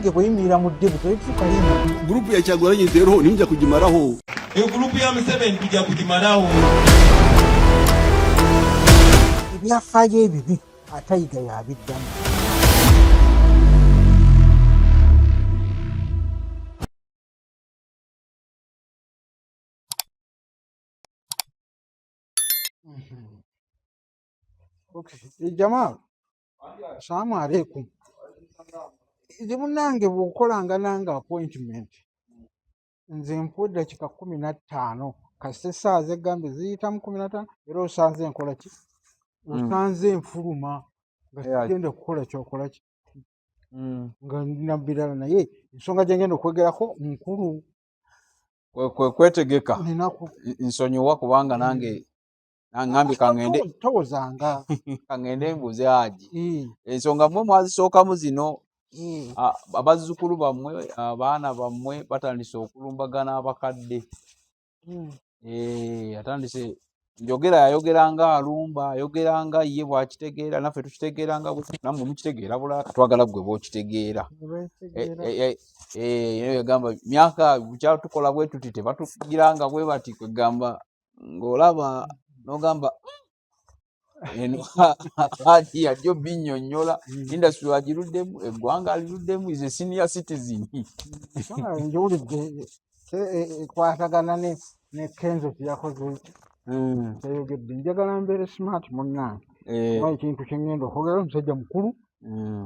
nange bweyimirira mu ddebu tetuuka yina. Gurupu ya Kyagulanyi nzeero ninja kugimalaho. Gurupu ya Museveni tujja kugimalaho. Ebyafaayo ebibi atayiga yabiddamu. Jamaa, salamu alaikum. Nze munnange bw'okolanga nange appointment nze mpuwe dakika 15 kasita essaawa zeggambe ziyita mu 15 era osanze nkola ki? Osanze nfuluma nga sigenda kukola kyokola ki? Nga ndina birala naye ensonga gye ngenda okwegerako nkulu. Kwetegeka nsonyiwa kubanga nange ngambi kangende towozanga kangende mbuze haji ensonga mmwe mwazisookamu zino abazzukulu bammwe abaana bammwe batandise okulumbagana abakadde atandise njogera yayogeranga alumba ayogeranga ye bwakitegeera naffe tukitegeeranga nammwe mukitegeera bulaka twagala gwe bwokitegeera yagamba myaka bukyatukola bwe tuti tebatugiranga bwe bati kwegamba ng'olaba n'ogamba eno haji yajjo binnyonnyola industry wagiruddemu eggwanga liruddemu is a senior citizen. Njawulidde ekwatagana ne Kenzo kyeyakoze kyayogedde njagala mbeere smart munnange kuba ekintu kye ngenda okwogera omusajja mukulu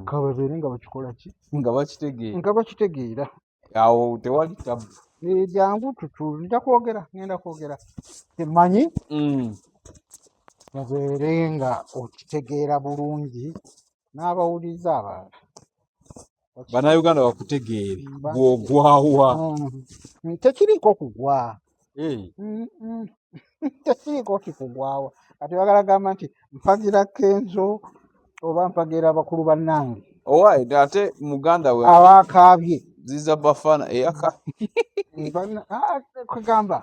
kababeere nga bakikola ki nga bakitegeera awo tewali tabu jangu tutu ngenda kwogera temanyi mubeere nga okitegeera bulungi n'abawuliza abalala bannayuganda bakutegeere bw'ogwawa tekiriko kugwa tekiriko kikugwawa kati bagala gamba nti mpagira Kenzo oba mpagira abakulu bannange owaye ate muganda we abakaabye ziza bafana eyaka kwegamba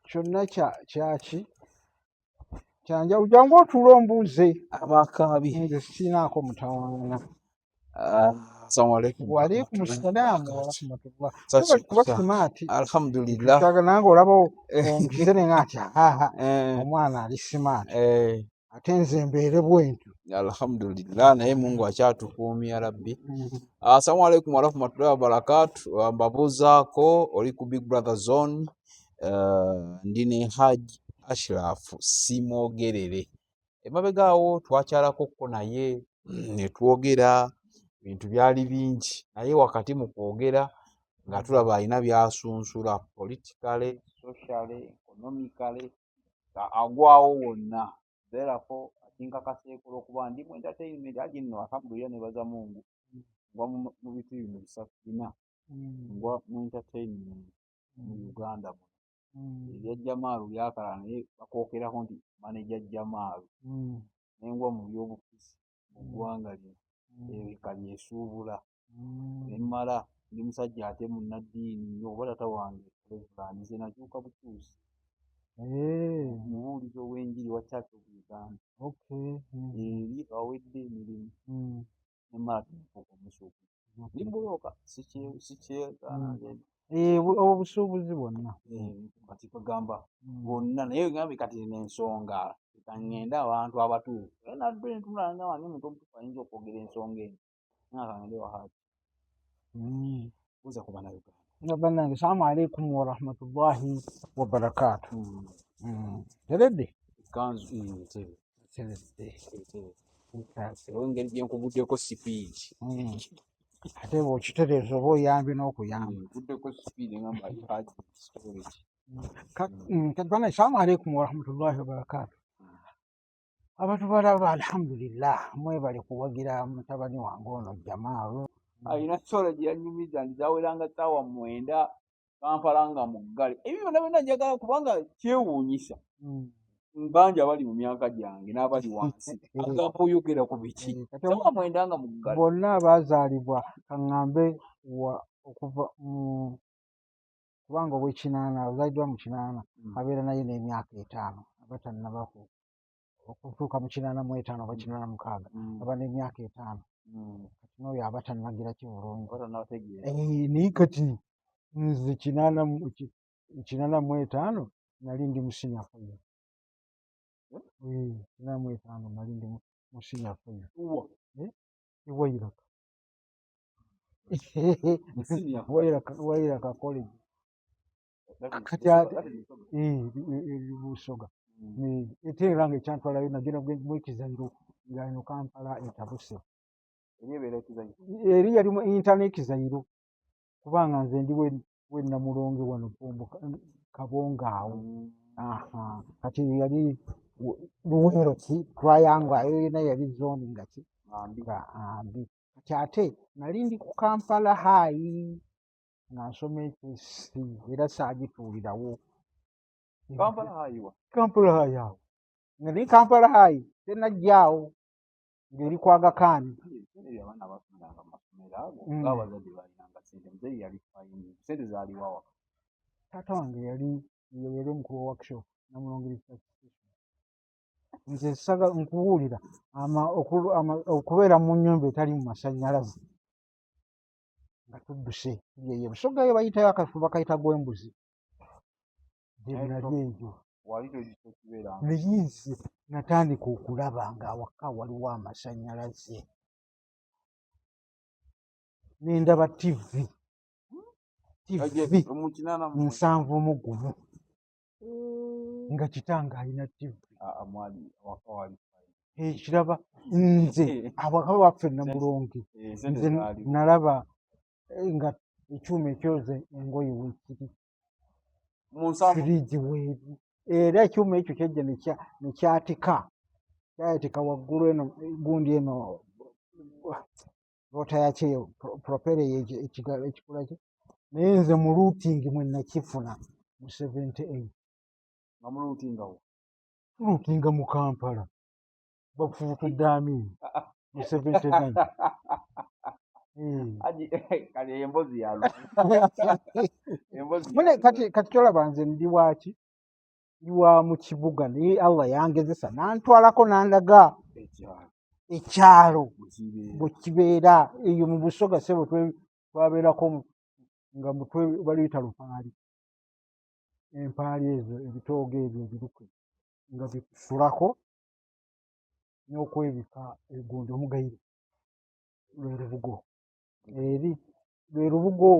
kyonna kyaki kyanjawulo jangu otuula ombuuze abakaabi nze sinaako mutawaana. Assalamu alaikum. Wa alaikum salaam wa rahmatullah. Kuba simaati. Alhamdulillah. Nange olaba omusene ng'ati omwana ali simaati. Ate nze mbeere bwentu. Alhamdulillah naye Mungu akyatukuumya rabbi. Assalamu alaikum wa rahmatullahi wa barakatuh. Mbabuuzaako oli ku Big Brother Zone. Ndine Haji Ashraf simwogerere. Emabega awo twakyalako naye ne twogera bintu byali bingi naye wakati mu kwogera nga tulaba alina byasunsula politically, socially, economically agwawo wonna therefore akinkakaseeko okuba ndi mu entertainment aji nno alhamdulillah nebaza Mungu ngwa mu bitu bino bisatu bina ngwa mu entertainment mu Uganda ebya Jamaalu byakala naye bakwokerako nti manager Jamaalu nengwa mu byobufuzi mu ggwanga lino kali esuubula emmala ndi musajja ate munnaddiini nnyo oba tata wange nze nakyuka bukyusi mubuulizi ow'enjiri wa Church of Uganda eri awedde emirimu emmala tufuuka omusuubuzi ndi bulooka sikyegaana obusuubuzi bwonna kati kagamba bonna naye ngambe kati n'ensonga kangende abantu abatuufu nadde ntulanga wange omuntu omutuufu ayinza okwogera ensonga eno nakangende wahaji buuza ku bannayuganda bannange salaamu alaikum wa rahmatullahi wa barakatuh. Teredde kanzu engeri gyenkuguddeko sipiidi ate bw'okitereeza oba oyambye n'okuyamba guddeko sipiidi ngamba haji storage. Bannange salaamu alaikum wa rahmatullahi wa barakatuh. Abantu balaba alhamdulillah mwebale kuwagira mutabani wange ono Jamaalu alina sola gye yanyumiza ndi zaweranga ssaawa 9 Kampala nga muggale ebyo byonna byonna njagala kubanga kyewuunyisa mbanja abali mu myaka gyange n'abali wansi agamba oyogera ku biki ssaawa 9 nga muggale bonna abazaalibwa kaŋŋambe okuva kubanga ow'ekinaana azaaliddwa mu kinaana abeera naye n'emyaka 5 abatannabaku okutuuka mu 85 oba 86 aba n'emyaka 5 n'oyo aba tannagira kibulungi. Batanategeera. Naye kati nze 85 nali ndi musinya fayo. 85 nali ndi musinya fayo. Wairaka. Wairaka college. Kati Busoga. Ate era ng'ekyantwalayo nagenda mw'Ekizayiro nga eno Kampala etabuse. Eri yali mu internet Kizayiro kubanga nze ndi we Namulonge wano Kabonga awo. Kati yali Luweero Triangle ayo yonna yali zone nga ki mbi. Kati ate nali ndi ku Kampala High nga nsoma HSC era saagituulirawo. Kampala High awo nga ndi Kampala High tennajjaawo ng'eri ku Aga Khan. Taata wange yali omukulu wa workshop Namulonge Research Station. Nze saga nkubuulira okubeera mu nnyumba etali mu masannyalaze nga tudduse yeyo Busoga yo bayitayo akafuba kayita gw'embuzi. Gye nali egyo. Naye nze natandika okulaba ng'awaka waliwo amasannyalaze. Ne ndaba TV 71 nga kitange alina TV. Ekiraba nze awaka waffe Namulonge nze nalaba nga ekyuma ekyoza engoye weekiri firiji weeri era ekyuma ekyo kyajja nekyatika waggulu eno gundi eno rota yakyo propere ekikula kye. Naye nze mu looting mwe nakifuna mu 78. Lootinga mu Kampala bafuutudde Amin mu 79. Kati kyolaba nze ndi waki ndi wa mu kibuga naye Allah yangezesa n'antwalako n'andaga ekyalo bwe kibeera eyo mu Busoga ssebo twabeerako nga baliyita lupaali. Empaali ezo ebitoogo ebyo ebiruke nga bisulako n'okwebika egundi Omugayiro lwe Lubugo. Eri lwe Lubugo.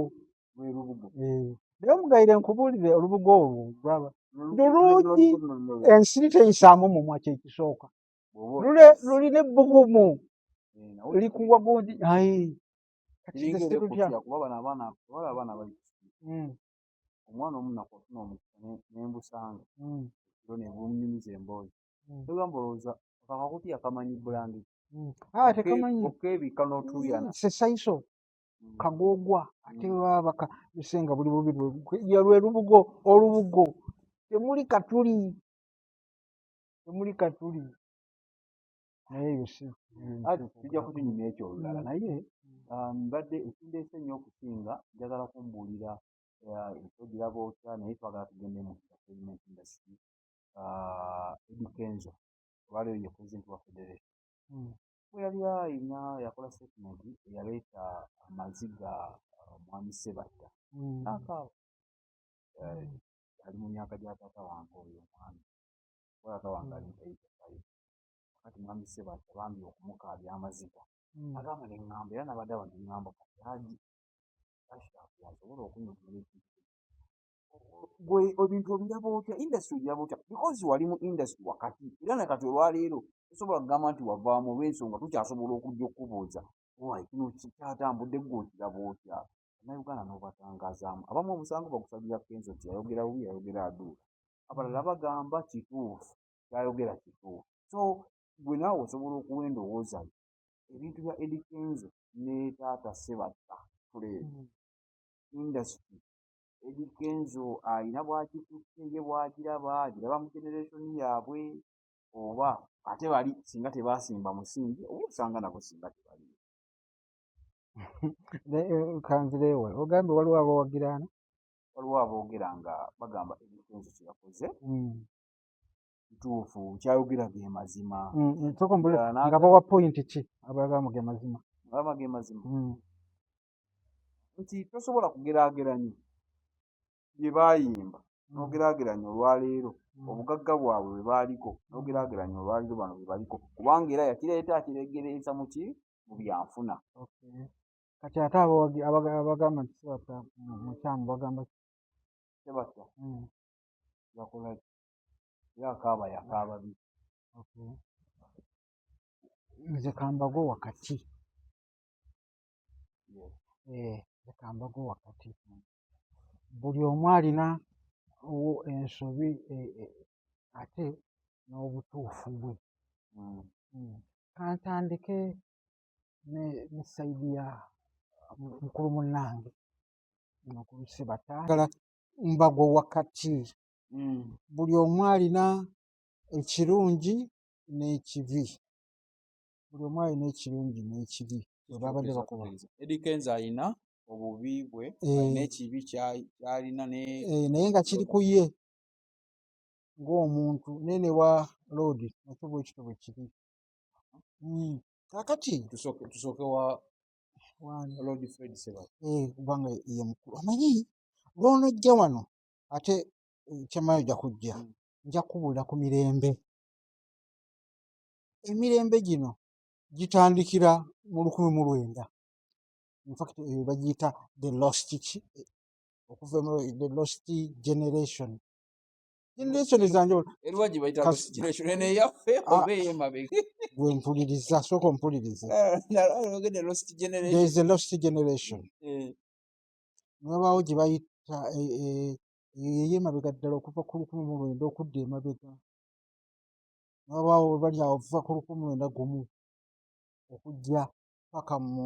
Naye Omugayiro nkubuulire Olubugo olwo lwaba lulungi ensiri teyisaamu mumwa kyekisooka. Lulina ebbugumu likuwa gundi omwana omu nakufuna omukisa nembusanga ekiro ne bunnyumiza emboozi. Togamba olowooza akakuti akamanyi bulangi okeebika n'otuuyana sesaiso kagoogwa ate baba bisenga buli bubiri lwe Lubugo. Olubugo temuli katuli naye ebyo si tujja kukinyuma ekyo olulala. Naye mbadde ekindeese ennyo okusinga njagala kumbuulira ekyogeraba otya naye twagala tugende mu entertainment industry. Eddie Kenzo olwaleero ye president wa federation bwe yali ayina yakola statement eyaleeta amaziga omwami Ssebatta n'akaaba. Ali mu myaka gya taata wange oyo omwami taata wange ali ntayitafayo kati mwami Ssebatta bambi okumukaabya amaziga agamba ne ŋŋamba era nabadde abantu ŋŋamba kati haji yasobola okunyugira ekintu gwe ebintu obiraba otya industry ogiraba otya because wali mu industry wakati era nakati olwaleero tosobola kugamba nti wavaamu olw'ensonga tukyasobola okujja okukubuuza kino kyatambudde gwe okiraba otya. Bannayuganda n'obatangazaamu abamu omusango bagusalira Kenzo nti yayogera bubi yayogera aduula abalala bagamba kituufu kyayogera kituufu. So gwe naawe osobola okuwa endowooza yo ebintu bya Eddie Kenzo ne taata Ssebatta tuleebe industry Eddie Kenzo alina bw'agikutte ye bw'agiraba agiraba mu generation yaabwe oba ate bali singa tebaasimba musingi oba osanga nabo singa tebali. Kanzireewe ogambye waliwo abawagiraana waliwo aboogera nga bagamba Eddie Kenzo kye yakoze kituufu kyayogera ge mazima nga bawa point ki abagamba ge mazima alaba ge mazima Mm. nti tosobola kugeraageranya bye baayimba n'ogeraageranya olwaleero obugagga bwabwe bwe baaliko n'ogeraageranya olwaleero bano bwe baliko kubanga era yakireeta akireegereza mu ki mu byanfuna. Okay. Kati ate abagamba nti Ssebatta mukyamu bagamba Ssebatta yakola ki? Era akaaba yakaaba bi. okay. Nze kambago wakati. Nze kambago wakati. Buli omu alina ensobi ate n'obutuufu bwe. Kantandike ne sayidi ya mukulu munnange mukulu Ssebatta. Mbago wakati. Buli omu alina ekirungi n'ekibi. Buli omu alina ekirungi n'ekibi bwe babadde bakola. Eddie Kenzo alina obubi bwe n'ekibi ky'alina naye nga kiri ku ye ng'omuntu nene wa Lodi nakyo bwe kityo bwe kiri. Kaakati tusooke wa Lodi Fred Ssebatta. Kubanga ye mukulu. Omanyi lw'onojja wano ate kyamayo ojja kujja nja kubuulira ku mirembe. Emirembe gino gitandikira mu 1900. In fact bagiyita the lost generation. Generation zanjawulo. Eriwa gye bayita lost generation eno eyaffe oba ey'emabega? Gwe mpuliriza, sooka ompulirize. There is a lost generation. Wabaawo gye bayita ey'emabega ddala okuva ku 1900 okudda emabega. Wabaawo bali awo okuva ku 1901 okujja paka mu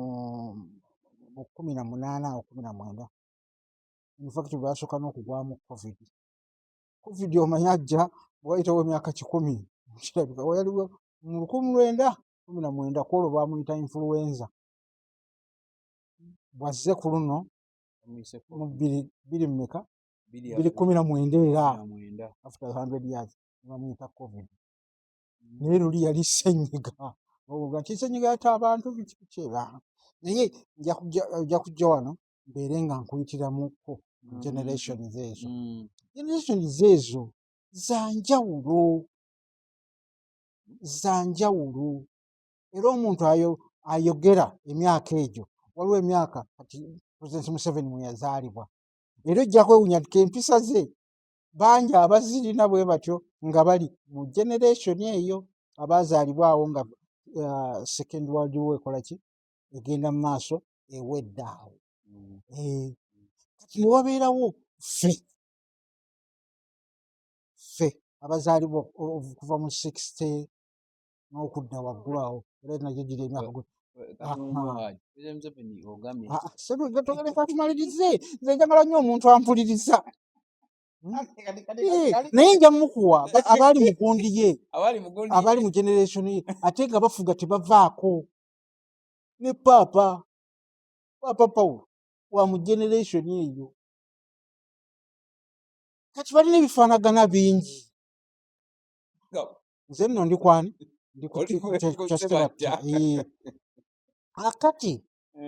18 awo 19. In fact baasooka n'okugwamu COVID. COVID omanyi ajja bwe wayitawo emyaka 10 kirabika waliwo mu 1919 kwolwo baamuyita influenza. Bw'azze ku luno mu 2019 era after 100 years bamuyita COVID. Naye luli yali ssenyiga. Obuga nti ssenyiga ate abantu bikyeba. Naye ojja kujja wano mbeere nga nkuyitiramuko generations ezo. Generations ezo za njawulo. Era omuntu ayogera emyaka egyo waliwo emyaka kati President Museveni mwe yazaalibwa. Era ojja kwewuunya nti empisa ze bangi abazirina bwe batyo nga bali mu generation eyo abaazaalibwa awo nga Second World War ekola ki egenda mu maaso ewedde awo. Kati ne wabeerawo ffe abazaalibwa okuva mu 60 n'okudda waggulu awo era nagyo giri emyaka atumalirize. Nze njagala nnyo omuntu ampuliriza. Naye nja mukuwa abaali mu gundi ye, abaali mu generation ye ate nga bafuga tebavaako. Ne Paapa Paulo wa mu generation eyo. Kati balina ebifaanagana bingi. Nze nno ndi kwani? Ndi ku Ssebatta. Akati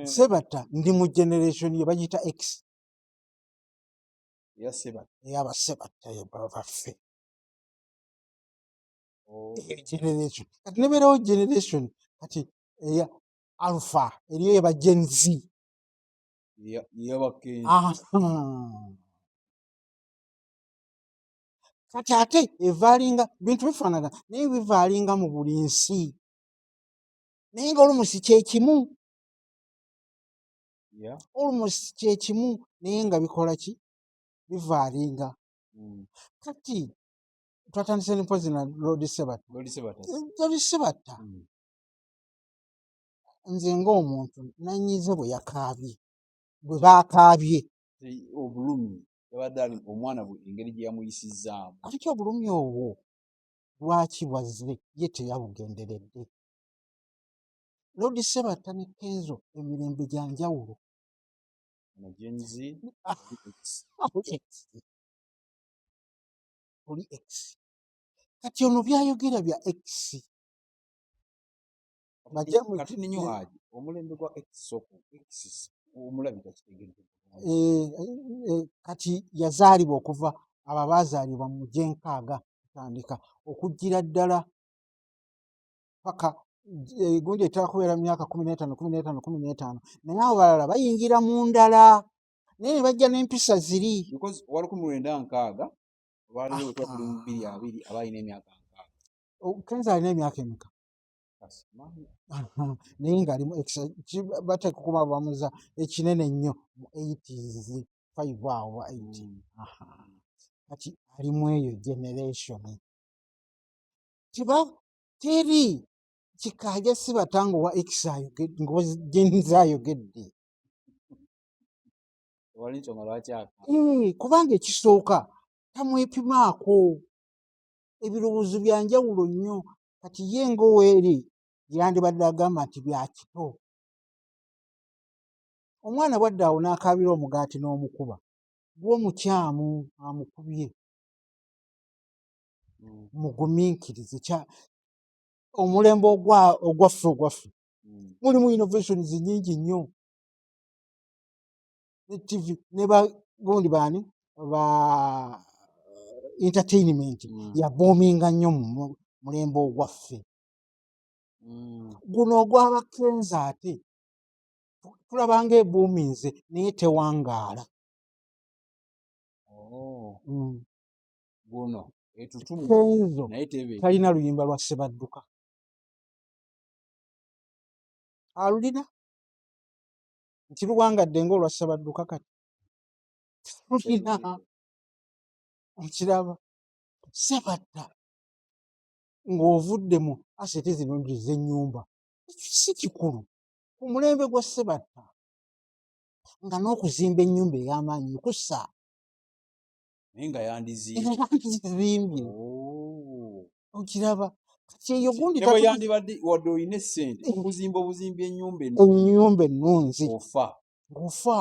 Ssebatta ndi mu generation ye bagiyita X. Ey'aba Ssebatta baffe. Generation. Kati nebeerawo generation kati eya Alpha eriyo eba Gen Z. Kati ate evaalinga bintu bifaanagana naye bivaalinga mu buli nsi. Naye nga olumusi kyekimu. Olumusi kyekimu naye nga bikola ki? Bivaalinga. Kati twatandise ne mpozi na Lodi Ssebatta. Nze ng'omuntu nanyize bwe yakaabye, bwe baakaabye. Obulumi yabadde ali omwana bwe engeri gye yamuyisizzaamu. Kati obulumi obwo lwaki bwazze ye teyabugenderedde? Lodi Ssebatta ne Kenzo emirembe gya njawulo. Oli X. Kati ono byayogera bya X. bajja mu kati ninyo aje omulembe gwa ekisoko omulabika kitegedde kati yazaalibwa okuva abo abaazaalibwa mu gyenkaaga kutandika okujjira ddala paka gundi etera kubeera mu myaka 15 naye abo balala bayingira mu ndala naye ne bajja n'empisa ziri because wali 1960 baaliwo wetwa tuli mu 2020 abalina emyaka 6 Kenzo alina emyaka emeka naye ng'alimu bateeka okuba bamuza ekinene ennyo mu 80s 5 awo 80 kati alimu eyo generation teri kikaaja sibata ng'owa x genzi ayogedde wali nsonga lwaki kubanga ekisooka tamwepimaako ebirowoozo bya njawulo nnyo kati ye ng'oweeri yandibadde agamba nti bya kito omwana bwadde awo n'akaabira omugaati n'omukuba gw'omukyamu amukubye mugumiikirize omulembe ogwaffe mulimu innovations nnyingi nnyo ne TV ne bagundi baani ba entertainment yaboominga nnyo mu mulembe ogwaffe guno ogw'abakenza ate tulabanga ebuuminze naye tewangaala guno Kenzo talina luyimba lwa Ssebadduka alulina nti luwangadde ng'olwa Ssebadduka kati tulina okiraba Ssebatta ng'ovudde mu asete zino z'ennyumba si kikulu ku mulembe gwa Ssebatta nga n'okuzimba ennyumba ey'amaanyi kussa naye nga yandizimbye okiraba kati eyo gundi ne bwe yandibadde wadde olina essente okuzimba obuzimbi ennyumba ennunzi ng'ofa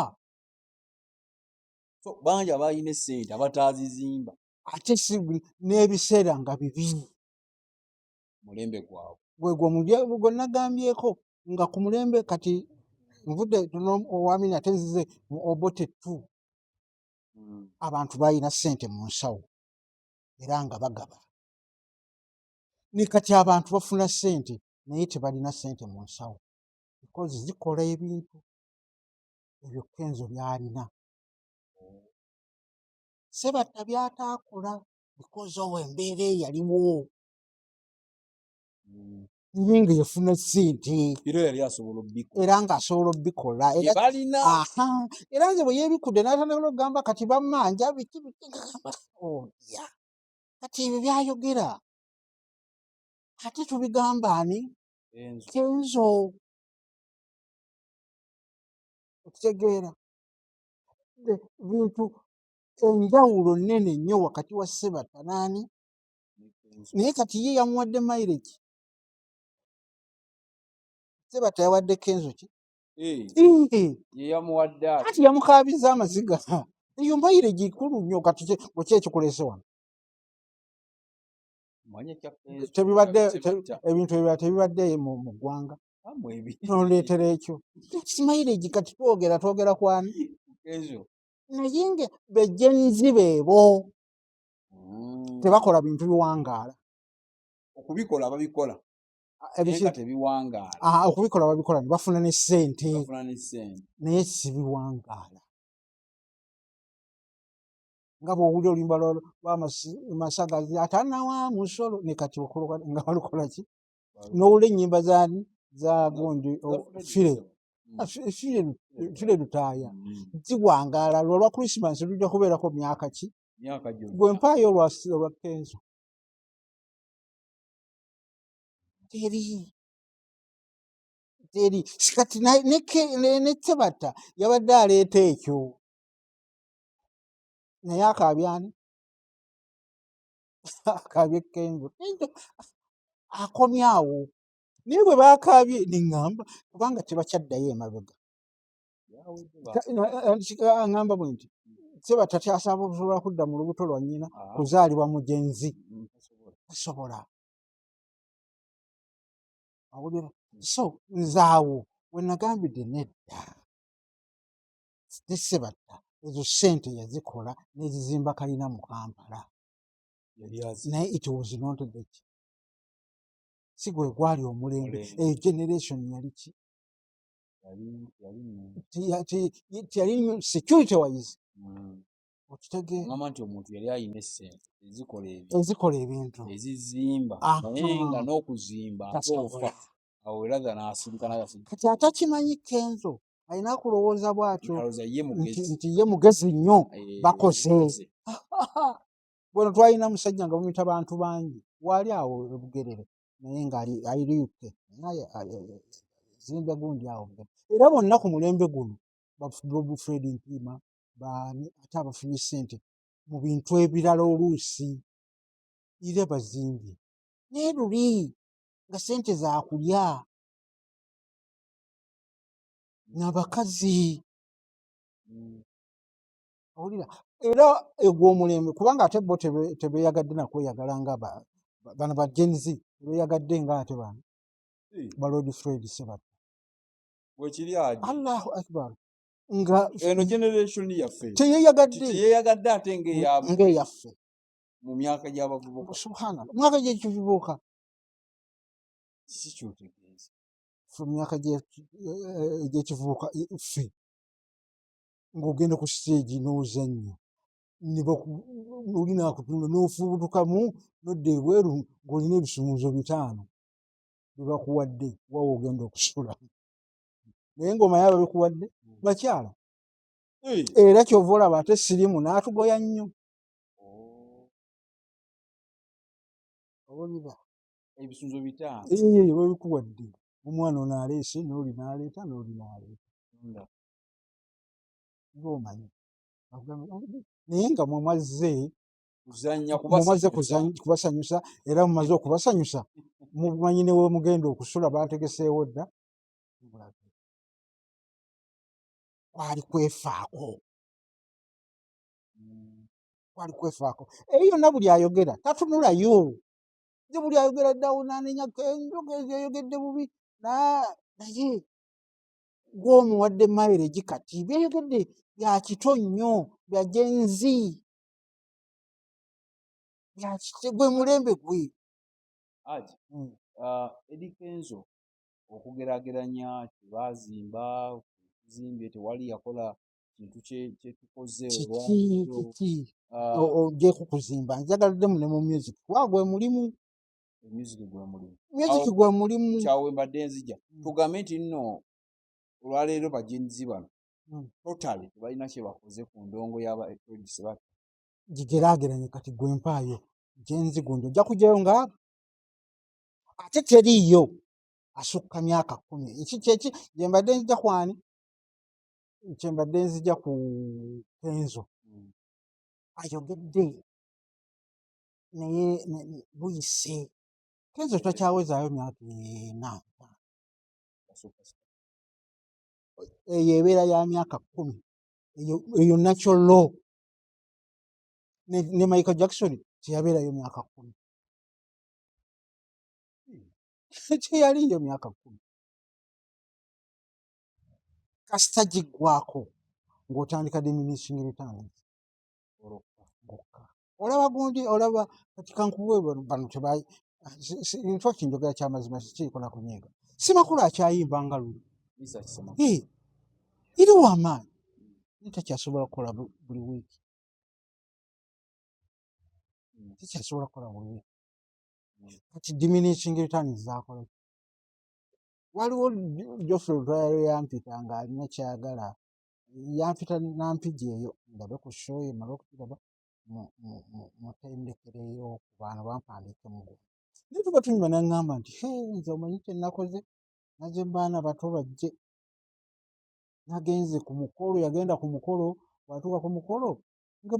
so bangi abalina essente abataazizimba ate si n'ebiseera nga bibi mulembe gwabwe gwe nagambyeko nga ku mulembe kati nvudde owamini ate nzize mu Obote 2 abantu balina ssente mu nsawo era nga bagaba ne kati abantu bafuna ssente naye tebalina ssente mu nsawo because zikola ebintu ebyo Kenzo byalina Ssebatta byataakola because owo embeera eyaliwo naye nga yafuna ssente era ng'asobola obbikola era nze bwe yeebikudde n'atandika okugamba kati bammanja biki ngagamba oya kati ebyo byayogera ate tubigamba ani Kenzo okitegeera bintu enjawulo nnene nnyo wakati wa Ssebatta n'ani naye kati ye yamuwadde mileage Ssebatta yawadde Kenzo ki kati yamukaabiza amaziga eyo mileage ikulu nnyo kati bweki ekikuleese wano ebintu ebirala tebibadde mu ggwanga noleetera ekyo mileage kati twogera kwani naye nga bejjenzi beebo tebakola bintu biwangaala okubikola babikola okubikola babikola ne bafuna ne ssente naye si biwangaala nga bw'owulira oluyimba lw'amasagazi atanawa musolo ne kati nga balukola ki n'owulira ennyimba zaani za gundi fire lutaaya ziwangaala lwolwa Krismasi lujja kubeerako myaka ki gwe mpaayo olwa Kenzo teri kati ne Ssebatta yabadde aleeta ekyo naye akaabyani akaabye Kenzo akomyawo naye bwe baakaabye neŋŋamba kubanga tebakyaddayo emabega aŋŋamba bwe nti Ssebatta tyasobola kudda mu lubuto lwa nnyina kuzaalibwa mugenzi tasobola awulira So nze awo we nagambidde nedda ne Ssebatta ezo ssente yazikola n'ezizimba kalina mu Kampala naye it was not the si gwe gwali omulembe eyo generation yali ki tiyali security wise okitegeera ngamba nti omuntu yali ayina essente ezikola ebintu ezizimba naye nga n'okuzimba atoofa awo eraza n'asirika kati atakimanyi Kenzo alina kulowooza bw'atyo ye mugezi nti ye mugezi nnyo bakoze bweno twalina musajja nga bamuyita bantu bangi waali awo Bugerere naye ng'aliyuke zimbe gundi awo era bonna ku mulembe guno Bob Fred Mpiima baani ate abafunye ssente mu bintu ebirala oluusi era bazimbye naye luli nga ssente zaakulya n'abakazi owulira era egw'omulembe kubanga ate bo tebeeyagadde nakweyagala nga bano ba Gen Z tebeeyagadde nga ate bano ba Lord Fred Ssebatta wekiri aje Allahu Akbar nga eno generation yaffe teyeeyagadde ate ng'eyaffe mu myaka gy'abavubuka subhanallah mwaka gy'ekivubuka si kyotegeeza mu myaka gy'ekivubuka ffe ng'ogenda ku stage n'ozannya oli naakutunda n'ofubutukamu nodda ebweru ng'olina ebisumuluzo 5 bye bakuwadde wawe ogenda okusula naye ng'omanyi ababikuwadde bakyala era kyova olaba ate sirimu n'atugoya nnyo owulira ebisunzo 5 babikuwadde omwana ono aleese n'oli n'aleeta n'oli n'aleeta ng'omanyi naye nga mumaze kubasanyusa era mumaze okubasanyusa mumanyi ne wemugenda okusula bategeseewo dda kwali kwefaako eyo yonna buli ayogera tatunulayo nze buli ayogera ddawo nanenya Kenzo yayogedde bubi naye gw'omuwadde mileage kati byayogedde bya kito nnyo bya Gen Z gwe mulembe gwe ati Eddie Kenzo okugeraageranya tebazimba zimbye tewali yakola kintu kyetukoze ogyeko kuzimba njagaladdemu ne mu music wagwe mulimu music gwe mulimu kyawe mbadde nzija tugambe nti nno olwaleero bagenzi bano totally tebalina kye bakoze ku ndongo y'aba Fred Ssebatta gigeraageranye kati gwe mpaayo genzi gundi ojja kugyayo ngaabo ate teriiyo asukka myaka 10 eki kyeki gyembadde nzija kwani kyembadde nzija ku Kenzo ayogedde naye buyise Kenzo takyawezaayo myaka 4 eyo ebeera ya myaka 10 eyo natural law ne Michael Jackson teyabeerayo myaka 10 teyaliyo myaka 10 kasita giggwako ng'otandika diminishing returns olaba gundi olaba kati kankuwe bano tebayi infact njogera kyamazima sikirikola kunyiiga Semakulu akyayimba nga luli iri wamaanyi takyasobola kukola buli wiiki tikyasobola kukola buli wiiki kati diminishing returns zakola waliwo Geoffrey Lutwala yampita ng'alina kyagala yampita nampigi eyo ndabe ku show ye mala okukiraba mutendekereyo ku bantu bampandiike mugo naye tuba tunyuma naŋŋamba nti nze omanyi kye nakoze naze baana bato bajje nagenze ku mukolo yagenda ku mukolo bwatuuka ku mukolo nga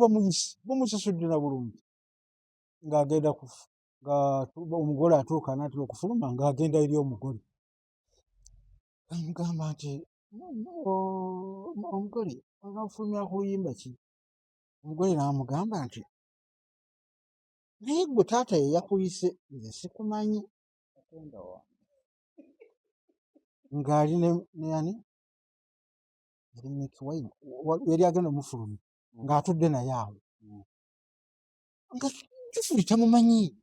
bamusasudde na bulungi ng'agenda nga omugole atuuka n'atera okufuluma ng'agenda eri omugole amugamba nti omugole onafulumira ku luyimba ki omugole n'amugamba nti naye gwe taata ye yakuyise nze sikumanyi ng'ali ne ani yali Mickey Wine yali agenda omufulumya ng'atudde naye awo nga Jufuli tamumanyi.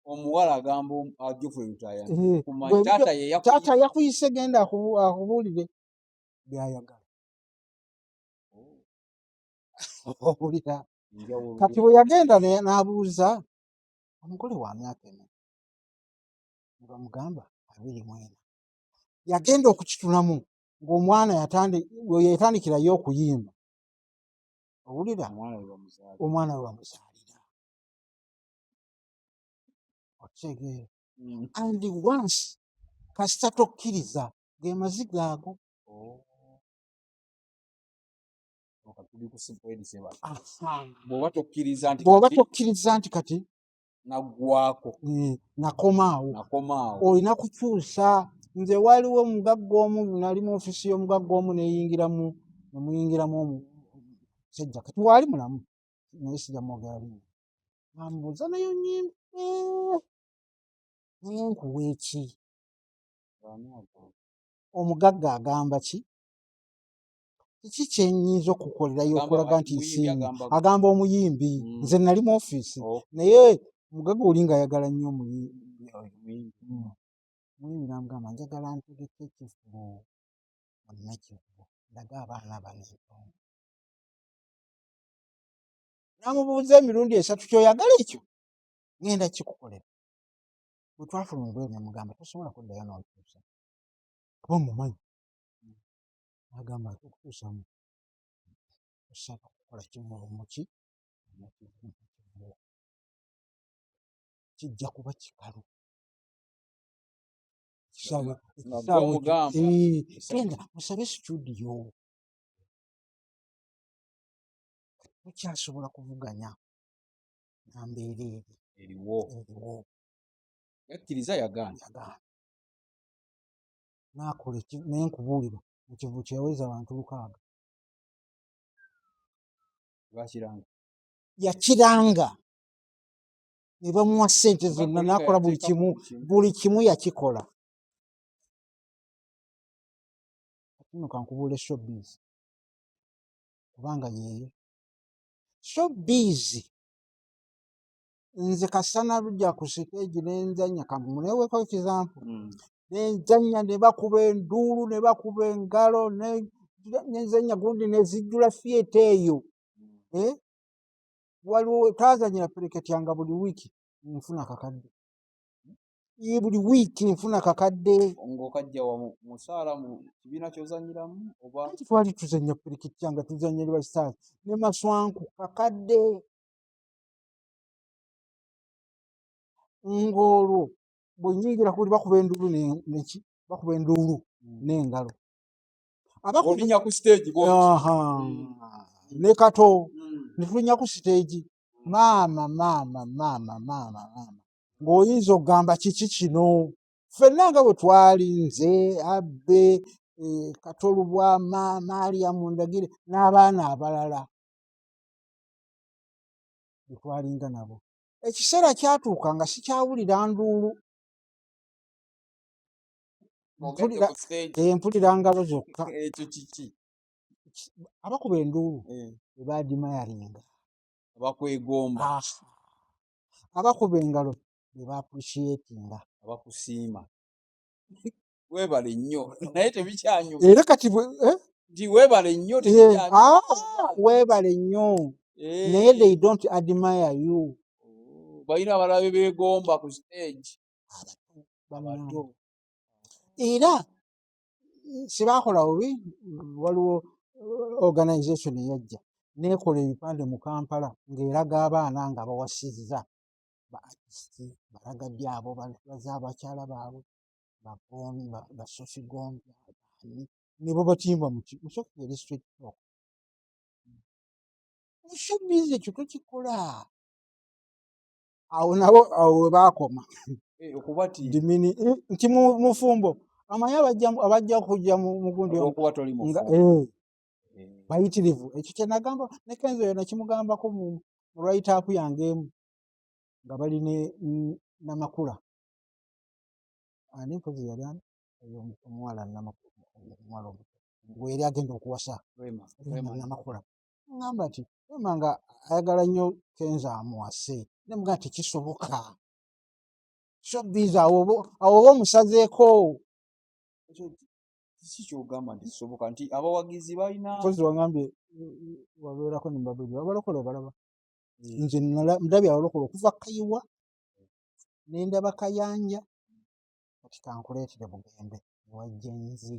Omuwala agamba Jufuli Lutaaya Taata yakuyise genda akubuulire byayagala. Owulira kati bwe yagenda n'abuuza omugole wa myaka ena nga mugamba 24 yagenda okukitulamu ng'omwana yatandikirayo okuyimba. Owulira omwana we bamuzaalira okitegeera and once kasita tokkiriza ge maziga ago. Bw'oba tokkiriza nti kati naggwako nakomaawo olina kukyusa. Nze waliwo omugagga omu nali mu ofiisi y'omugagga omu nemuyingiramu omusajja kati waali mulamu naye sijamwogera linnya amubuuza nayo nyimbe naye nkuwa eki omugagga agamba ki kiki kyenyinza okukolerayo okulaga nti nsiimye. Agamba omuyimbi nze nali mu ofiisi naye omugagga oli ngaayagala nnyo omuyimbi namugamba njagala ntegeke ekivubo munnakivubo ndaga abaana bano entongo. Namubuuza emirundi 3 kyoyagala ekyo ngenda kikukolera. Bwe twafuluma ebweru namugamba tosobola kuddayo n'otuusa kuba mumanyi. Agamba okutuusamu osaba kukola kimulumuki kijja kuba kikalu. Genda musabe studio mukyasobola kuvuganya nambeera eriwo yakkiriza yagana nakola naye nkubuulira ekivu kyeweza abantu 600 yakiranga ne bamuwa ssente zonna nakola buli kimu yakikola. Kino kankubuule showbiz kubanga yeeyo showbiz. Nze kasana lujja ku siteegi nenzanya kamuneweeko example nenzanya ne bakuba enduulu ne bakuba engalo nenzanya gundi nezijjula theatre eyo. Waliwo twazanyira pereketyanga buli wiiki nfuna kakadde buli wiiki nfuna kakadde. Ng'okajja wa musaala mu kibiina ky'ozanyiramu oba twali tuzanya pereketyanga tuzanya eri Stars ne Maswanku kakadde. Ng'olwo bwe nnyingira kuli bakuba enduulu bakuba enduulu n'engalo olinya ku stage ne kato ne tulinya ku stage maama ng'oyinza okugamba kiki kino. Ffenna nga bwe twali nze Abbe Katolubwa Maria Mundagire n'abaana abalala bwe twalinga nabo. Ekiseera kyatuuka nga sikyawulira nduulu mpulira ngalo zokka. ekyo kiki Abakuba enduulu bebadimayaringa abakwegomba abakuba engalo bebaappreciatinga abakusiima. Weebale nnyo naye tebikyanyuma era kati nti weebale nnyo weebale nnyo naye they don't admire you. balina abalabe beegomba ku stage abato era sibaakola bubi. Waliwo organization eyajja neekola ebipande mu Kampala ng'eraga abaana nga bawasizza ba artisti balagadde abo baza abakyala baabwe basofi gombi ne babatimba musooka eri street talk. Showbiz ekyo tokikola. Awo nabo awo we baakoma dimini nti mufumbo amanyi abajja okujja mu gundi bayitirivu. Ekyo kye nagamba ne Kenzo yonna kimugambako mu write-up yange emu nga bali ne Namakula ani mpozi yali ani omuwala omuwala omuto gwe yali agenda okuwasa Wema Namakula ŋŋamba nti Wema nga ayagala nnyo Kenzo amuwase ne mugaa tekisoboka showbiz awo oba omusazeeko kiki kyogamba nti kisoboka nti abawagizi balina mpozi wagambye wabeerako ne mbabuli abalokole obalaba nze ndabye abalokole okuva Kayiwa ne ndaba Kayanja kati kankuleetere Bugembe ewajja nzi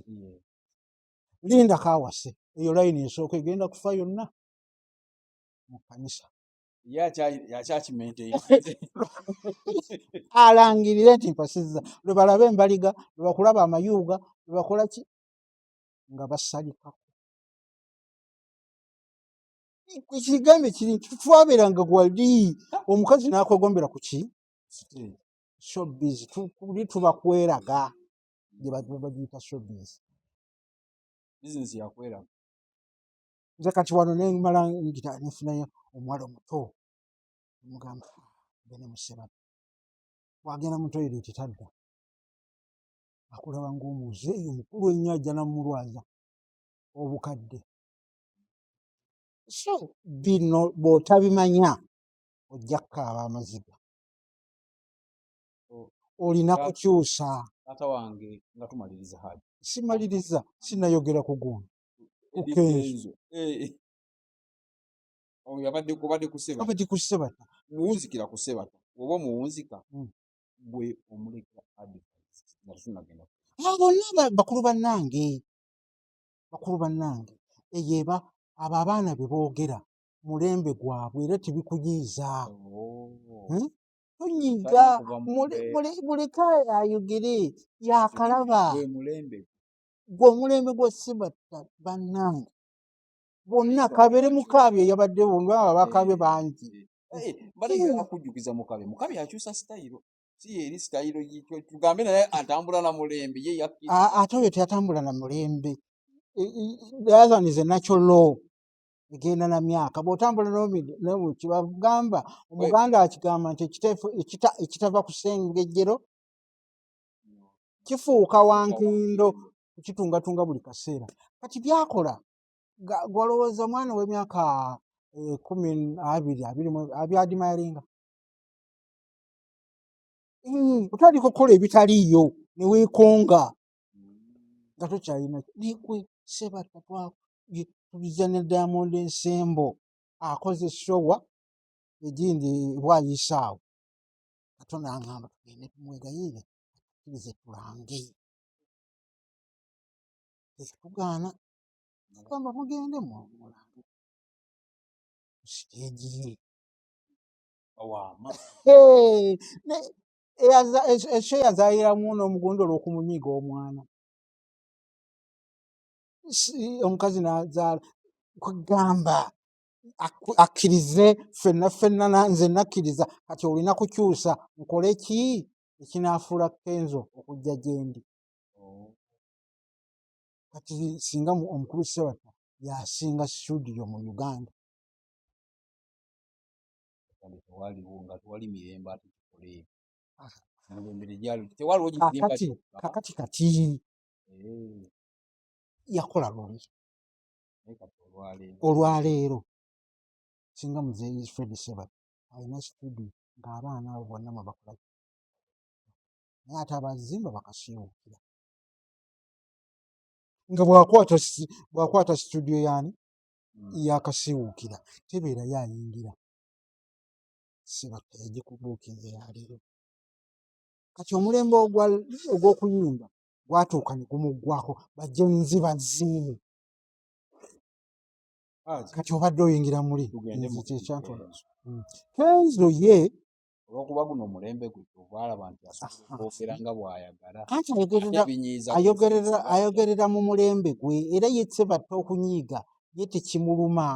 linda kaawase eyo layini esooka egenda kufa yonna mu kkanisa yakyakimente alangirire nti mpasizza lwe balaba embaliga lwe bakulaba amayuuga lwe bakola ki nga basalikako ekigambo kiri twabeeranga gwali omukazi n'akwegombera ku ki showbiz tuli tuba kweraga gye bagiyita showbiz bizinesi yakweraga nze kati wano nemala ngira nefunayo omuwala omuto omugamba bene museba wagenda mu toyireti tadda akulaba ng'omuzeeyi omukulu ennyo ajja namulwaza obukadde so bino bw'otabimanya ojja kukaaba amaziga olina kukyusa taata wange nga tumaliriza haji simaliriza sinayogera ku guno Kenzo yabadde kuseba abadde ku Ssebata muwunzikira ku Ssebata oba omuwunzika gwe omuleka advice nga tunagenda bonna bakulu bannange eyeeba abo abaana be boogera mulembe gwabwe era tebikuyiiza tonyiga muleka ayogere yakalaba gwe omulembe gwa Ssebata bannange bonna kabeere mukaabye yabadde bonna bakabye bangi akujjukiza mukabe akyusa sitayiro si eri sitayiro tugambe naye atambula na mulembe ye ate oyo teyatambula na mulembe yazanize nakyo lo egenda na myaka bw'otambula kibagamba omuganda akigamba nti ekitava ku sengejjero kifuuka wankindo kukitungatunga buli kaseera kati byakola gwalowooza mwana w'emyaka 12 abyadimayalinga otandika okukola ebitaliiyo neweekonga nga tokyalina nekwe Ssebata tuliza ne Diamond Ensembo akoze showa egindi bwayisaawo Katonda aŋŋamba tugende tumwegayiire akkirize tulange tetugaana agamba mugende mulange ku siteegi ye ekyo yazaayiramu n'omugundi olw'okumunyiga omwana omukazi n'azaala kwegamba akkirize ffenna nze nakkiriza kati olina kukyusa nkole ki ekinaafuula Kenzo okujja gyendi kati singa omukulu Ssebata yasinga studio mu Uganda kakati yakola luli olwaleero singa muzeeyi Fred Ssebata alina studio ng'abaana abo bonna mwe bakola naye ate abazimba bakasiiwukira nga bw'akwata studio yaani yakasiiwukira tebeera yayingira Ssebata yagikubuukiriza yaleero kati omulembe ogw'okuyimba gwatuuka ne gumuggwako bajje nzibazi kati obadde oyingira muli Kenzo ye olwokuba guno omulembe gwe obwalaba nti asobola nga bw'ayagala anti ayogerera mu mulembe gwe era ye Ssebata okunyiiga ye tekimuluma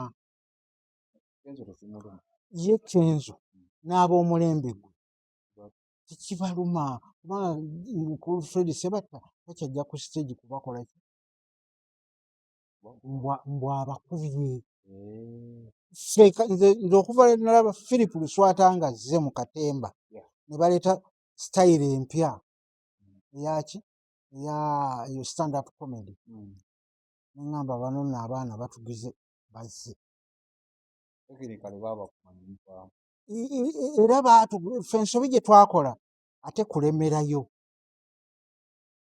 ye Kenzo n'ab'omulembe gwe tekibaluma kubanga mukulu Fred Ssebata takyajja ku stage kubakola mbw abakubye nze okuva nalaba Philip Luswata nga azze mu Katemba ne baleeta sitayiro empya eyaki eyo stand up comedy ne ŋŋamba bano nno abaana batugize bazze era ffe ensobi gye twakola ate kulemerayo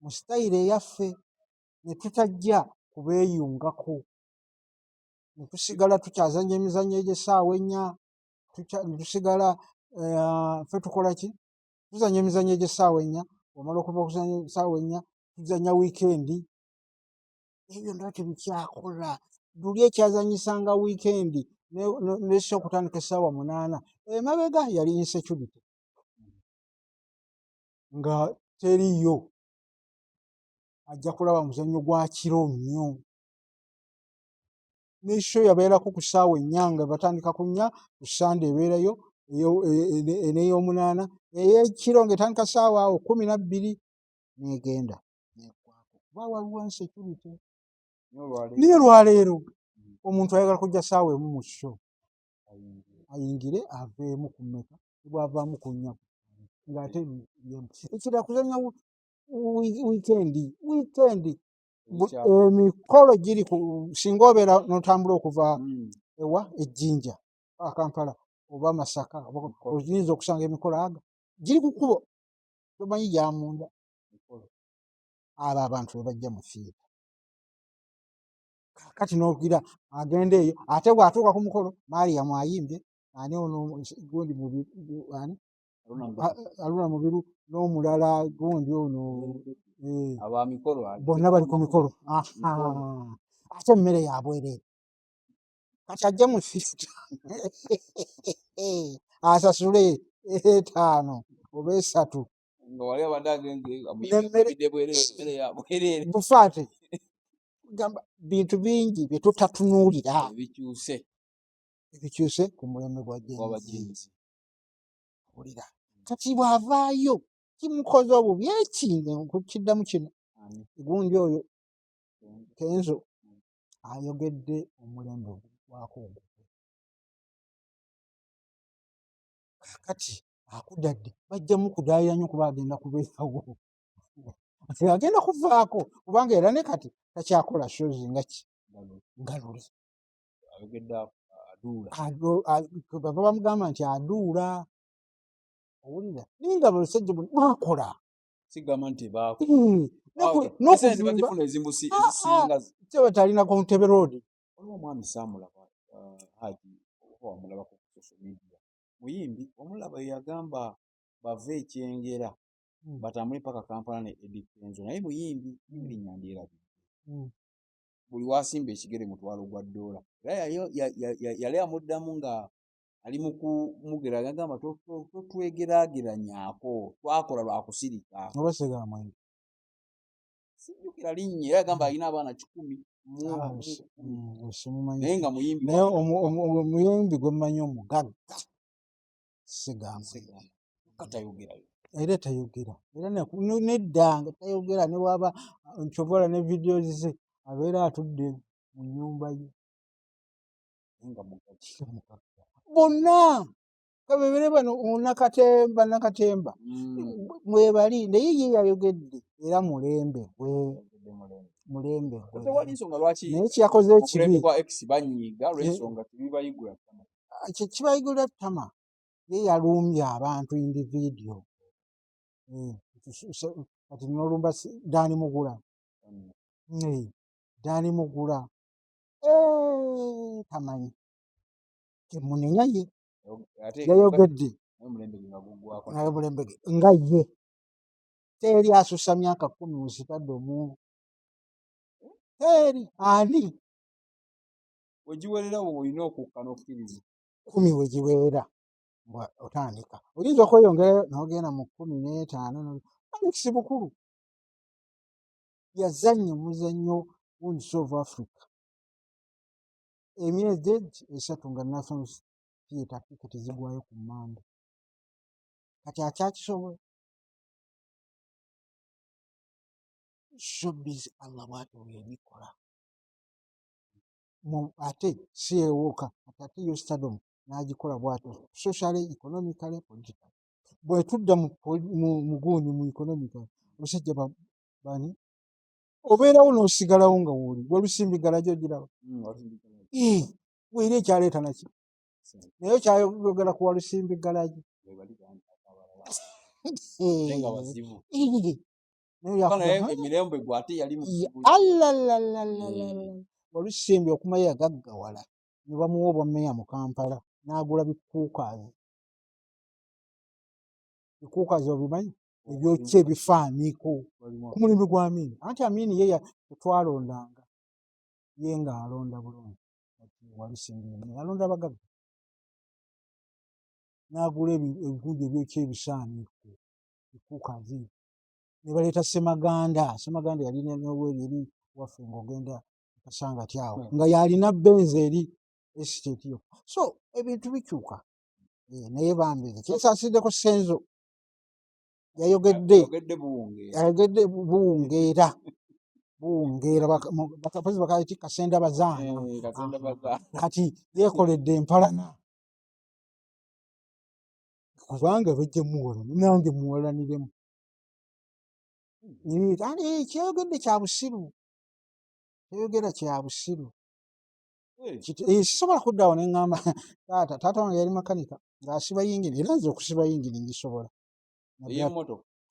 mu sitayiro eyaffe ne tutajja kubeeyungako ne tusigala tukyazanya emizannyo egy'essaawa ennya ne tusigala ffe tukola ki tuzanya emizannyo egy'essaawa ennya omala okuva okuzanya essaawa ennya tuzanya wiikendi ebyo byonna tebikyakola luli ekyazanyisanga wiikendi nesi okutandika essaawa 8 emabega yali insecurity nga teriyo ajja kulaba muzannyo gwa kiro nnyo ne show yabeerako ku ssaawa 4 nga batandika ku 4 ku Sande ebeerayo n'ey'omunaana ey'ekiro ng'etandika ssaawa 12 n'egenda neggwako kuba waliwo insecurity. Niye olwaleero omuntu ayagala kujja ssaawa emu mu show ayingire aveemu ku mmeka bw'avaamu ku 4 ng'ate ekirala kuzanya wiikendi emikolo giri singa obeera n'otambula okuva ewa Ejjinja Kampala oba Masaka oyinza okusanga emikolo aga giri ku kkubo tomanyi gyamunda abo abantu be bajja mu fiira kati n'ogira agenda eyo ate bw'atuuka ku mukolo Mariam ayimbye ani ono gundi ani Aluna Mubiru n'omulala gundi ono bonna bali ku mikolo ate emmere yabwereere kati ajja mu fiira asasule 5 oba 3 bufaate gamba bintu bingi bye tutatunuulira ebikyuse ku mulembe gwa Jenzi ulira kati bw'avaayo kimukoze obubi ekinge kukiddamu kino gundi oyo Kenzo ayogedde omulembe gwako ogwo kati akudadde bajjamu kudaayira nnyo kuba agenda kubeerawo agenda kuvaako kubanga era ne kati takyakola shows nga ki nga luli baba bamugamba nti aduula owulira naye nga basajja bakola tebatalina ku Ntebe Road omwami Saamulaba Haji wamulaba ku social media muyimbi omulaba yagamba bave Ekyengera batambule paka Kampala ne Eddie Kenzo naye muyimbi linnya ndyerabye buli wasimba ekigere mutwalo gwa $. Era yali amuddamu nga ali mu kumugera agamba totwegeraageranyaako twakola lwa kusirika oba Segamwenge sijjukira linnya era agamba alina abaana 10 naye nga muyimbi naye omuyimbi gwe mmanyi omugagga Segamwenge katayogerayo era tayogera era nedda nga tayogera ne bwaba nkyovula ne videos ze abeera atudde mu nnyumba ye nga mugagga bonna kabebere bano nakatemba mwebali naye ye yayogedde era mulembe tewali nsonga lwaki naye kyakoze ekibi kwa X banyiiga lw'ensonga tebibayigula ttama kibayigula ttama ye yalumbye abantu individual kati nolumba Dani Mugula Dani Mugula tamanyi temunenya ye yayogedde naye mulembe nga ye teri asusa myaka 10 musitadde omuntu teri ani wegiwerera olina okukka n'okkiriza 10 wegiweera otandika oyinza okweyongerayo n'ogenda mu 15 Alex Bukulu yazannya omuzannyo Wounds of Africa emyezi 3 nga National Theatre ticket zigwayo ku Mmande kati akyakisobola showbiz Allah bw'atyo bw'ebikola ate si ewuuka ate yo stardom n'agikola bw'atyo socially economically politically bwe tudda mu gundi mu economically abasajja bani obeerawo n'osigalawo nga wooli gwe Lusimbi Garage ogiraba weera ekyaleeta naki naye kyayogera ku Walusimbi Garage emirembe gwate yali Walusimbi okumanya yagaggawala ne bamuwa obwammeeya mu Kampala n'agula bikuukazi obimanyi ebyokya ebifaaniko ku mulimu gwa Amini anti Amini ye twalondanga ye ng'alonda bulungi Walusimbi alonda bagagga n'agula ebigundi ebyokya ebisaaniiko bikuukazi ne baleeta Semaganda yalina n'obweri eri waffe ng'ogenda Kasangati awo nga yalina benzi eri esiteeti yo so ebintu bikyuka naye bambi kyesasiddeko Senzo yayogedde buwungeera bakapozi bakati Kasenda bazaana kati yeekoledde empalana kubanga bajja muwalana nange muwalaniremu kyeyogedde kya busiru sisobola kuddaawo ne ŋŋamba taata wange yali makanika ng'asiba yingini era nze okusiba yingini ngisobola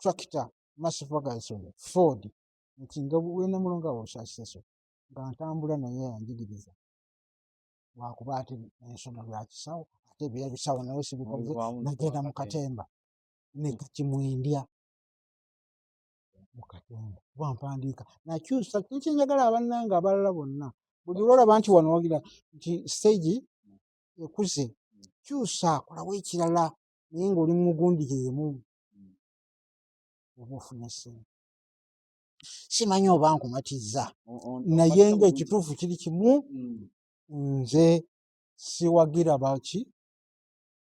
tractor Massey Ferguson Ford nti nga wenamulonga bw'osaasiseso nga ntambula naye yanjigiriza lwakuba ate ensoma lwa kisawo ate ebya bisawo nawe sibikoze nagenda mu Katemba ne kakimwendya mu Katemba kuba mpandiika nakyusa kyenjagala abannange abalala bonna buli lwolaba nti wano wagira nti stage ekuze kyusa kolawo ekirala naye ng'oli mu mugundi yeemu oba ofuna ssente simanyi oba nkumatizza naye ng'ekituufu kiri kimu nze siwagira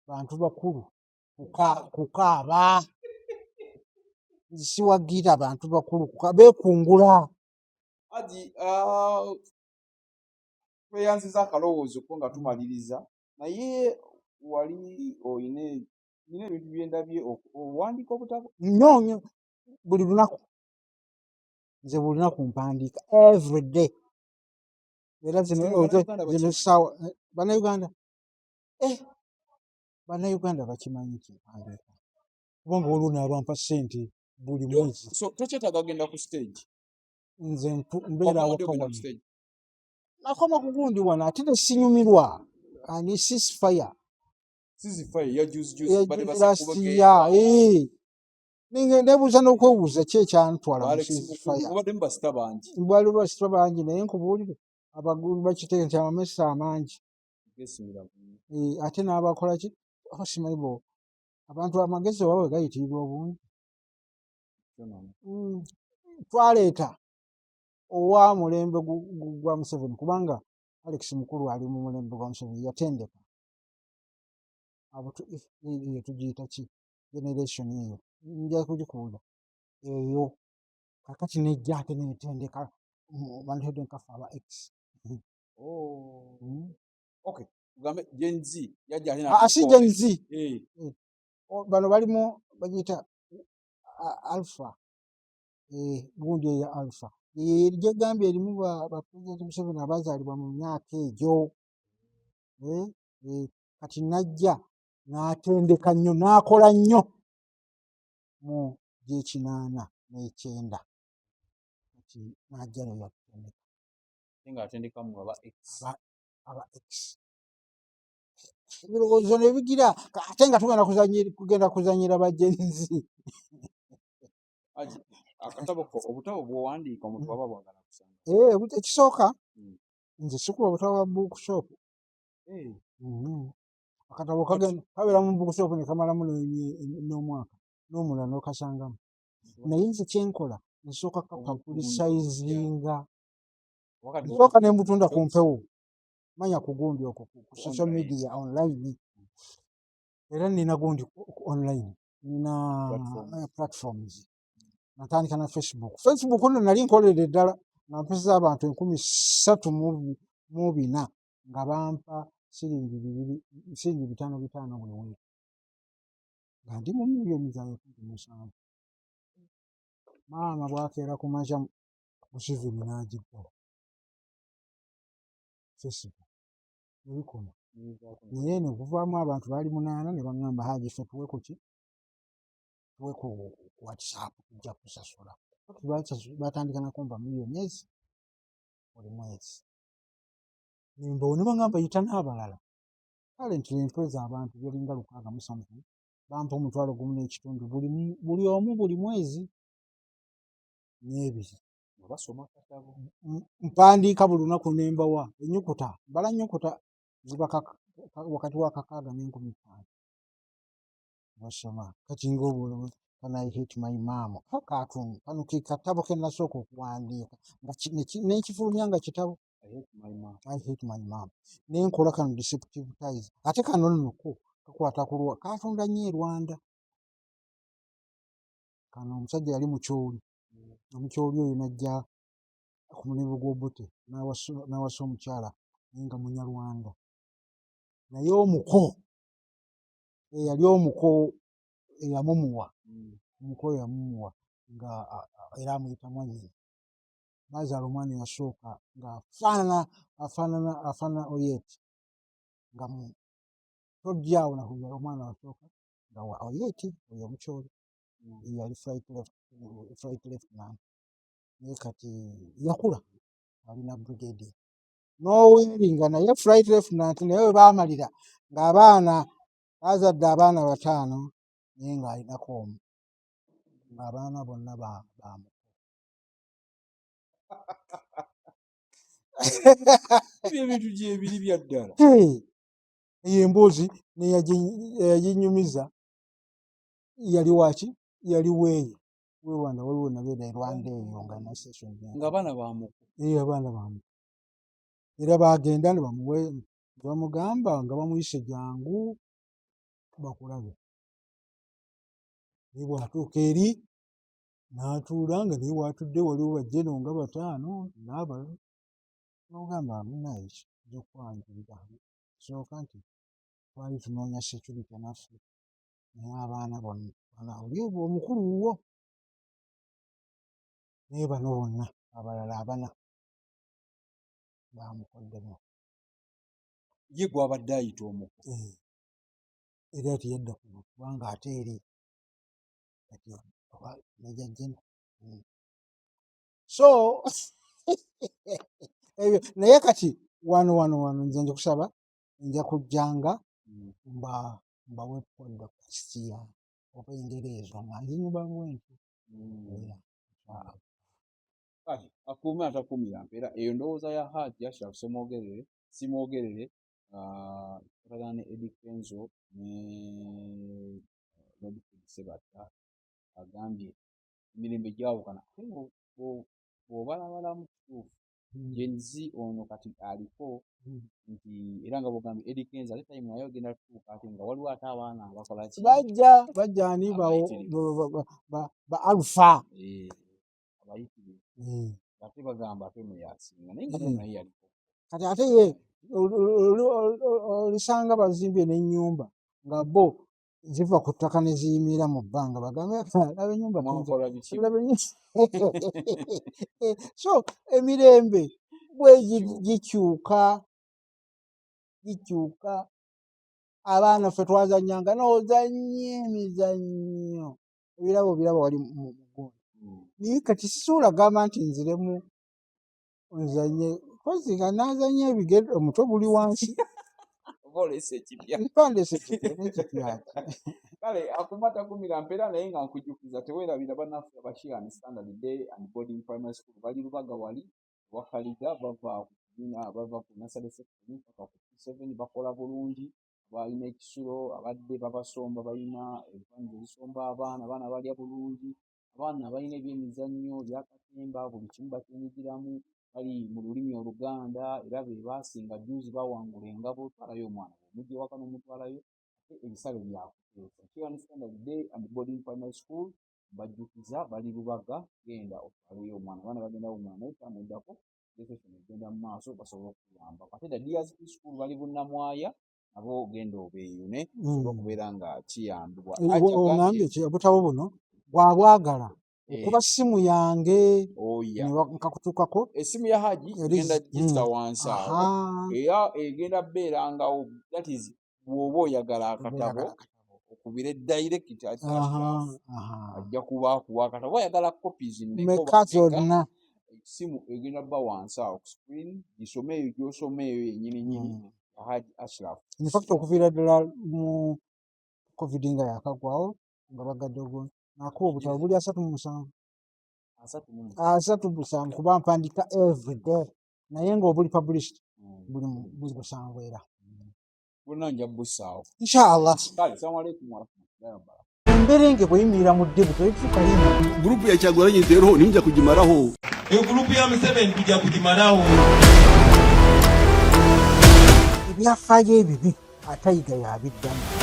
bantu bakulu kukaaba siwagira bantu bakulu beekungula tweyanziza akalowoozo ko nga tumaliriza naye wali oyina ebintu byendabye owandiika obutabo nnyo buli lunaku nze buli lunaku mpandiika everyday era zino ssaawa bannayuganda bakimanyi kimpandiika kubanga waliwo n'abampa ssente buli mwezi tokyetaaga genda ku stage nze mbeerawo nakoma ku gundi wano ate ne sinyumirwa ani ceasefire lasiya nebuuza n'okwebuuza ki ekyantwala mbwaliwo basita bangi naye nkubuulire abagulu bakiteeke nti amamesa amangi ate n'abakola ki simanyi bo abantu amagezi oba bwe gayitirirwa obungi twaleeta owa mulembe gwa Museveni kubanga Alex mukulu ali mu mulembe gwa Museveni yatendeka tugiyita ki generation eyo nja kugikuula eyo kakati nejja ate netendeka banatedde nkafe aba X si Gen Z bano balimu bagiyita Alpha gundi eya Alpha gyegambye erimu bapulezidenti Museveni abazaalibwa mu myaka egyo kati najja n'atendeka nnyo n'akola nnyo mu G89 kati najja neyatendeka aba X ebirowoozo ne bigira ate nga kugenda kuzanyira ba Gen Z obutabo bw'owandiika omuntu baba bwagala kusanga ekisooka nze sikuba obutabo bwa bookshop akatabo kabeera mu bookshop ne kamalamu n'omwaka n'omulala n'okasangamu naye nze kyenkola nsooka kapapulisayizinga nsooka ne mbutunda ku mpewo manya ku gundi okwo ku social media online era nina gundi online nina platforms natandika na Facebook nno nali nkolere ddala nga mpesa abantu 3,400 nga bampa siringi 5,500 buli wiki nga ndi mu miliyoni za 7 maama bwakeera ku makya Museveni n'agiggala Facebook ebikoma naye ne kuvaamu abantu baali 8 ne baŋŋamba Haji ffe tuwe ku ki tuwe ku WhatsApp tujja kusasula batandika nakumba miliyoni buli mwezi nimbawo ne baŋŋamba yita n'abalala kale nti empeza abantu byalinga 6 bampa $1.5 buli omu buli mwezi n'ebiri basoma katabo mpandiika buli lunaku nembawa ennyukuta mbala nnyukuta ziba wakati wa 6 ne 15 basoma kati ng'obululu Can I hate my mom? Cartoon. Kano ke katabo ke nasooka okuwandiika n'ekifulumya nga kitabo I hate my mom. Nenkola kano deceptive ties. Ate kano nno kakwata ku katunda nnyo e Rwanda. Kano omusajja yali mukyoli. Omukyoli oyo najja ku mulimu gw'Obote n'awasa omukyala naye nga Munyarwanda. Naye omuko eyali omuko eyamumuwa nga era amuyita Mwanyi. Bazaala omwana eyasooka ng'afaanana Oyeti nga tojjaawo nakuja omwana wasooka nga wa Oyeti oyo omukyoli yali flight lieutenant naye kati yakula alina brigade n'oweringa naye flight lieutenant naye we baamalira ng'abaana bazadde abaana 5 naye ng'alinako omu ng'abaana bonna baamu ebintu gyebiri bya ddala eyo emboozi neyaginyumiza yali waki yali weeyo Rwanda waliwo nabeera Rwanda eyo nga nasession ng'abaana baamuko abaana baamu era baagenda ne bamugamba nga bamuyise jangu bakulabe naye bw'atuuka eri n'atuula nga naye waatudde waliwo bajjeno nga 5 n'abalala n'ogamba munaye ekikwanjulira sooka nti twali tunoonya security naffe naye abaana bonna oli omukulu wo naye bano bonna abalala 4 baamukoddemu ye gwabadde ayita omuko era teyadda kuno kubanga ate eri nejajjeno so ebyo naye kati wano nze njikusaba nja kujjanga mbawe podcast ya oba engeri ezo nga nzinyuba bwenti kati akuume atakuumira mpeera eyo ndowooza ya Haji Ashraf simwogerere kutagana ne Eddie Kenzo ne Godfrey Ssebatta agambye emirembe gyawukana bw'obalabala mu kituufu Gen Z ono kati aliko nti era nga bw'ogambye Eddie Kenzo ate time naye ogenda kutuuka ate nga waliwo ate abaana abakola ki bajja ani ba alpha abayitirivu ate bagamba ate ono yasinga naye nga naye yaliko kati ate ye olisanga bazimbye n'ennyumba nga bo ziva ku ttaka ne ziyimira mu bbanga bagambe laba ennyumba so emirembe bwe gikyuka abaana ffe twazannyanga n'ozannye emizannyo ebirabo wali mu mugondi naye kati sisuula gamba nti nziremu nzanye kozi nga nazanye ebigere omutwe guli wansi mpandese ekipya kale akumata kumira mpeera naye nga nkujjukiza teweerabira bannaffe abashirani Standard Day and Boarding Primary School bali Lubaga wali wakaliga bava ku nursery section paka ku 7 bakola bulungi balina ekisulo abadde babasomba balina ebifanyizo bisomba abaana balya bulungi abaana balina ebyemizannyo byakatemba buli kimu bakinyigiramu bali mu lulimi Oluganda era be baasinga juzi bawangula engabo twalayo omwana omujje waka n'omutwalayo ate ebisale byakuteesa Shirani Standard Day and Boarding Primary School bajjukiza bali Lubaga genda otwaleyo omwana abaana bagenda omwana naye tamuddako session egenda mu maaso basobola okuyamba ate da Diaz School bali Bunnamwaya nabo genda obeeyune okubeera nga kiyambibwa ogambye obutabo buno bwabwagala okuba simu yange oya nkakutuukako esimu ya Haji egenda gisa wansi awo aha era egenda beerangawo, that is bw'oba oyagala akatabo okubire direct ajja kuba akuwa akatabo, oyagala copies meka zonna simu egenda bba wansi awo ku screen gisome eyo gy'osoma eyo yennyini Haji Ashraf. in fact okuviira ddala mu covid nga yakagwawo nga bagadde ogwo nakuba obutabo buli 37 37 kuba mpandika everyday naye ng'obuli published buli 7 era bonna nja bussaawo inshallah. kale salamu alaikum warahmatullahi wabarakatuh. Emberenge bweyimirira mu ddebu toyituukayo Gurupu ya Kyagulanyi nzeero ninja kugimalaho. Gurupu ya Museveni tujja kugimalawo. ebyafaayo ebibi atayiga yabiddamu.